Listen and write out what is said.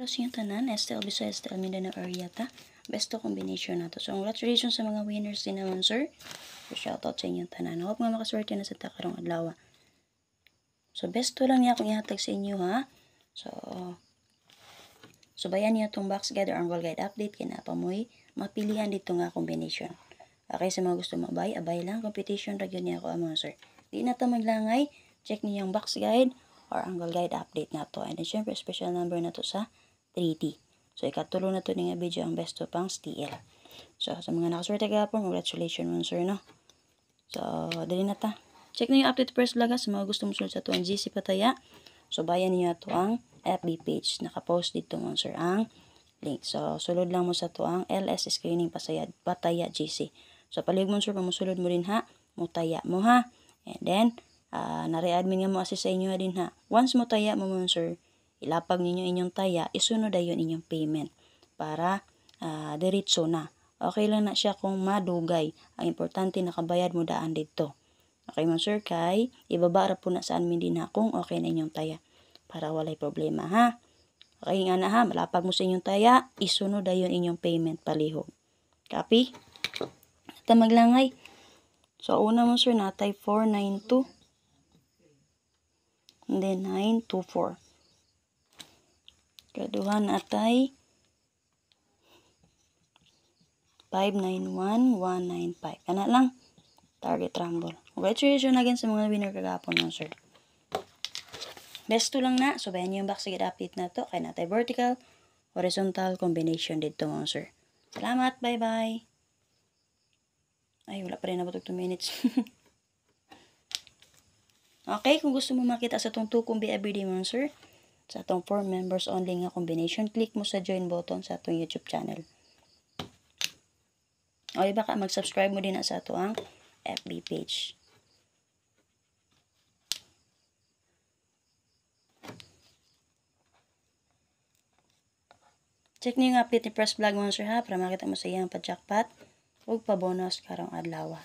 Hello sa inyong tanan, STL Visayas, STL Mindanao area ta. Besto combination na to. So, congratulations sa mga winners din naman, sir. So, shoutout sa inyong tanan. Hope nga makaswerte na sa takarong adlaw. So, besto lang niya akong ihatag sa inyo, ha. So bayan niyo itong box guide or angle guide update. Kaya pa mo'y mapilian dito nga combination. Okay, sa mga gusto mabay, abay lang. Competition, ragyon niya ako, mga sir. Di na ito maglangay. Check niyo yung box guide or angle guide update na to. And then, syempre, special number na to sa 3D. So, ikatulo na to nga video ang besto pang STL. So, sa mga nakaswerte ka po, congratulations mga sir, no? So, dali na ta. Check na yung update first vlog sa mga gusto mo sunod sa to ang GC Pataya. So, bayan niyo to ang FB page. Nakapost dito mga sir ang link. So, sulod lang mo sa to ang LS Screening Pataya GC. So, palig mo sir, pamusulod mo rin ha. Mutaya mo ha. And then, nare-admin nga mo assist sa inyo din ha. Once mutaya mo mga sir, ilapag ninyo inyong taya, isunod ayon inyong payment para diretso na. Okay lang na siya kung madugay. Ang importante nakabayad mo daan dito. Okay mga sir, kay ibabara po na sa admin din ha kung okay na inyong taya para walay problema ha. Okay nga na ha, malapag mo sa inyong taya, isunod ayon inyong payment palihog. Copy? Ito maglangay. So una mo sir, natay 492 and then 924. Kaduhan atay 591195. Kana lang. Target rumble. Congratulations again sa mga winner kagapon no, sir. Besto lang na. So, bayan niyo yung box update na to. Kaya natay vertical, horizontal combination dito mga sir. Salamat. Bye-bye. Ay, wala pa rin na 2 minutes. Okay, kung gusto mo makita sa itong 2 combi everyday mga sir, sa itong 4 members only nga combination, click mo sa join button sa itong YouTube channel. O iba ka, mag-subscribe mo din na sa ito ang FB page. Check niyo yung update ni Press Vlog mga sir ha, para makita mo sa iyang pa-jackpot o pa-bonus karong adlaw.